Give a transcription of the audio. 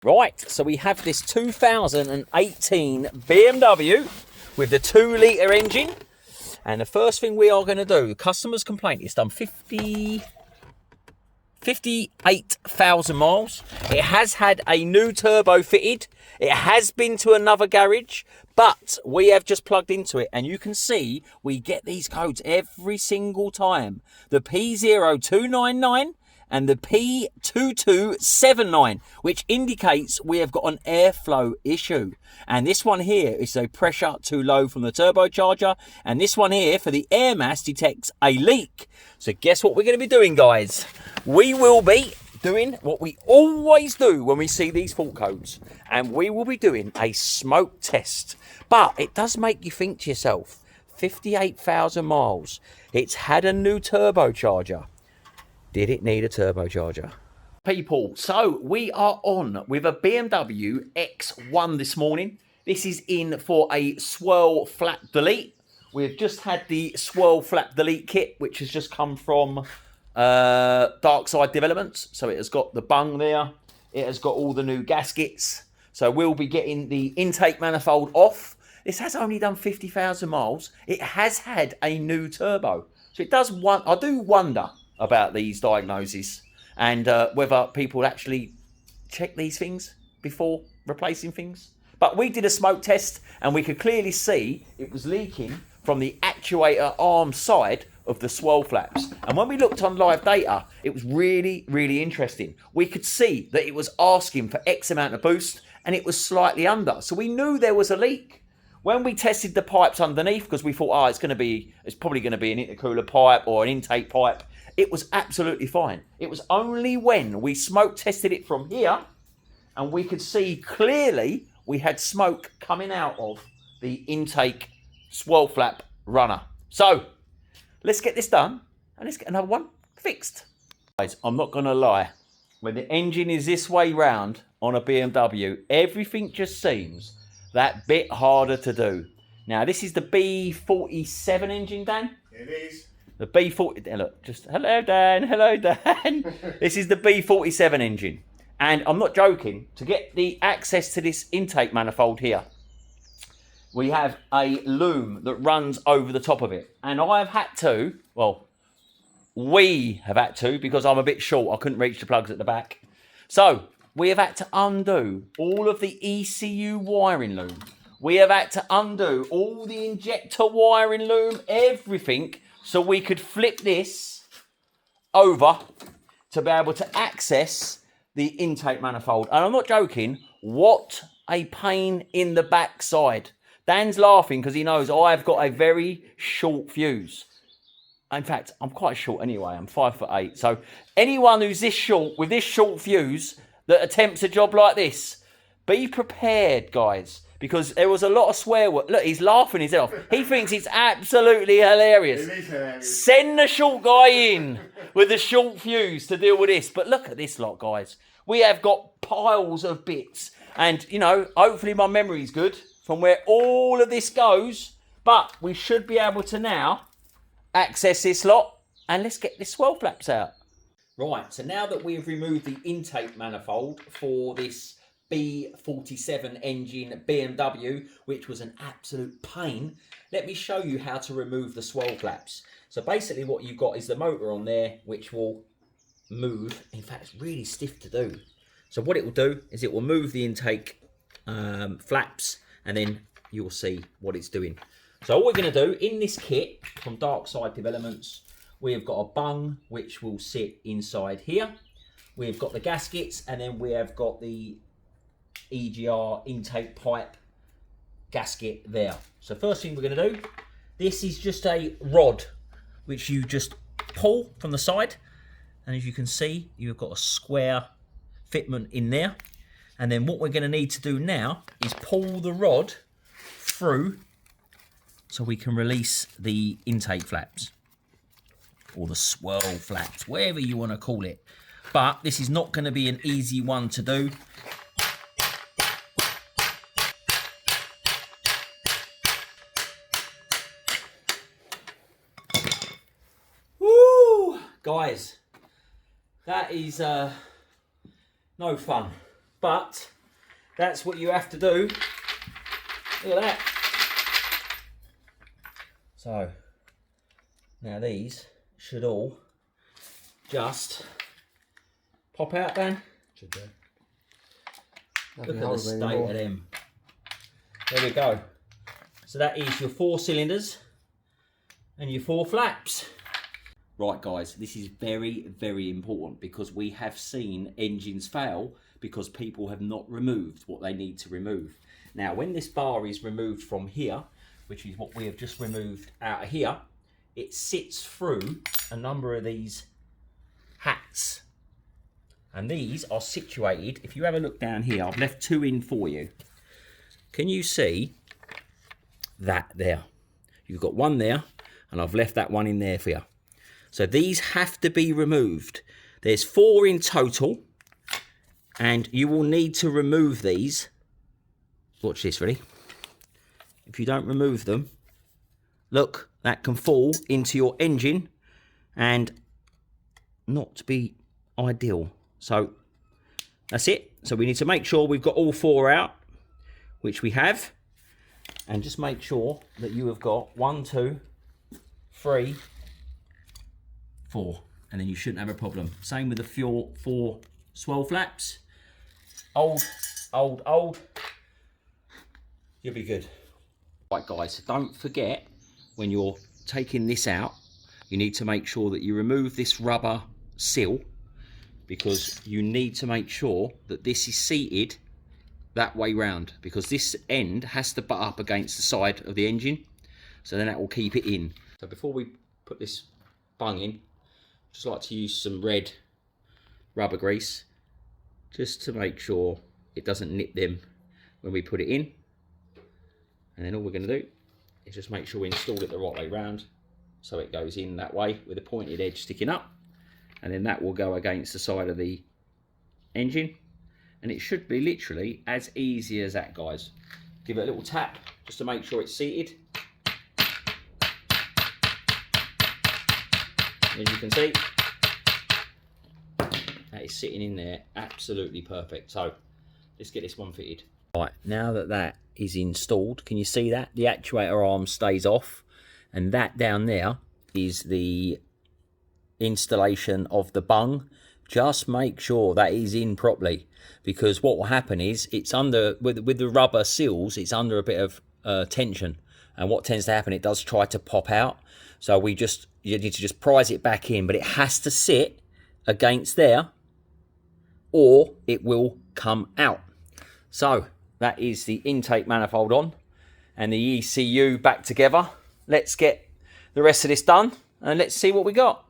Right, so we have this 2018 BMW with the 2-litre engine. And the first thing we are going to do, the customer's complaint, it's done 58,000 miles. It has had a new turbo fitted. It has been to another garage, but we have just plugged into it, and you can see we get these codes every single time. The P0299 and the P2279, which indicates we have got an airflow issue. And this one here is a pressure too low from the turbocharger, and this one here for the air mass detects a leak. So guess what we're going to be doing, guys? We will be doing what we always do when we see these fault codes, and we will be doing a smoke test. But it does make you think to yourself, 58,000 miles, it's had a new turbocharger. Did it need a turbocharger? People, so we are on with a BMW X1 this morning. This is in for a swirl flap delete. We've just had the swirl flap delete kit, which has just come from Darkside Developments. So it has got the bung there. It has got all the new gaskets. So we'll be getting the intake manifold off. This has only done 50,000 miles. It has had a new turbo. So it does I do wonder about these diagnoses and whether people actually check these things before replacing things. But we did a smoke test and we could clearly see it was leaking from the actuator arm side of the swirl flaps. And when we looked on live data, it was really, really interesting. We could see that it was asking for X amount of boost and it was slightly under. So we knew there was a leak. When we tested the pipes underneath, because we thought, it's probably going to be an intercooler pipe or an intake pipe, it was absolutely fine. It was only when we smoke tested it from here and we could see clearly we had smoke coming out of the intake swirl flap runner. So let's get this done and let's get another one fixed. Guys, I'm not going to lie. When the engine is this way round on a BMW, everything just seems that bit harder to do. Now, this is the B47 engine, Dan? It is. The B40, look, just, hello Dan. This is the B47 engine. And I'm not joking, to get the access to this intake manifold here, we have a loom that runs over the top of it. And we have had to, because I'm a bit short, I couldn't reach the plugs at the back. So, we have had to undo all of the ECU wiring loom. We have had to undo all the injector wiring loom, everything, so we could flip this over to be able to access the intake manifold. And I'm not joking, what a pain in the backside. Dan's laughing because he knows I've got a very short fuse. In fact, I'm quite short anyway, I'm 5'8". So anyone who's this short, with this short fuse, that attempts a job like this, be prepared, guys. Because there was a lot of swear word. Look, he's laughing his head off. He thinks it's absolutely hilarious. It is hilarious. Send the short guy in with the short fuse to deal with this. But look at this lot, guys. We have got piles of bits. And, hopefully my memory's good from where all of this goes. But we should be able to now access this lot. And let's get the swirl flaps out. Right, so now that we've removed the intake manifold for this B47 engine BMW, which was an absolute pain, let me show you how to remove the swirl flaps. So basically what you've got is the motor on there, which will move. In fact, it's really stiff to do. So what it will do is it will move the intake flaps, and then you'll see what it's doing. So all we're going to do in this kit from Darkside Developments, we've got a bung which will sit inside here. We've got the gaskets, and then we have got the EGR intake pipe gasket there. So first thing we're going to do, this is just a rod which you just pull from the side, and as you can see, you've got a square fitment in there. And then what we're going to need to do now is pull the rod through so we can release the intake flaps, or the swirl flaps, whatever you want to call it. But this is not going to be an easy one to do. Woo! Guys, that is no fun. but that's what you have to do. Look at that. So now these should all just pop out, Dan. Should do. Look at the state of them. There we go. So that is your 4 cylinders and your 4 flaps. Right guys, this is very, very important because we have seen engines fail because people have not removed what they need to remove. Now when this bar is removed from here, which is what we have just removed out of here, it sits through a number of these hats. And these are situated, if you have a look down here, I've left 2 in for you. Can you see that there? You've got 1 there, and I've left that 1 in there for you. So these have to be removed. There's 4 in total, and you will need to remove these. Watch this, ready? If you don't remove them, look, that can fall into your engine and not be ideal. So that's it. So we need to make sure we've got all 4 out, which we have, and just make sure that you have got 1, 2, 3, 4, and then you shouldn't have a problem. Same with the 4 swirl flaps. Old. You'll be good. Right guys, don't forget when you're taking this out, you need to make sure that you remove this rubber seal, because you need to make sure that this is seated that way round, because this end has to butt up against the side of the engine, so then that will keep it in. So before we put this bung in, just like to use some red rubber grease just to make sure it doesn't nip them when we put it in. And then all we're going to do is just make sure we install it the right way round, so it goes in that way with a pointed edge sticking up, and then that will go against the side of the engine, and it should be literally as easy as that, guys. Give it a little tap just to make sure it's seated. As you can see, that is sitting in there absolutely perfect. So let's get this one fitted. Right, now that that is installed, can you see that? The actuator arm stays off, and that down there is the installation of the bung. Just make sure that is in properly, because what will happen is it's under, with the rubber seals, it's under a bit of tension, and what tends to happen, it does try to pop out. So you need to just prise it back in, but it has to sit against there or it will come out. So that is the intake manifold on and the ECU back together. Let's get the rest of this done and let's see what we got.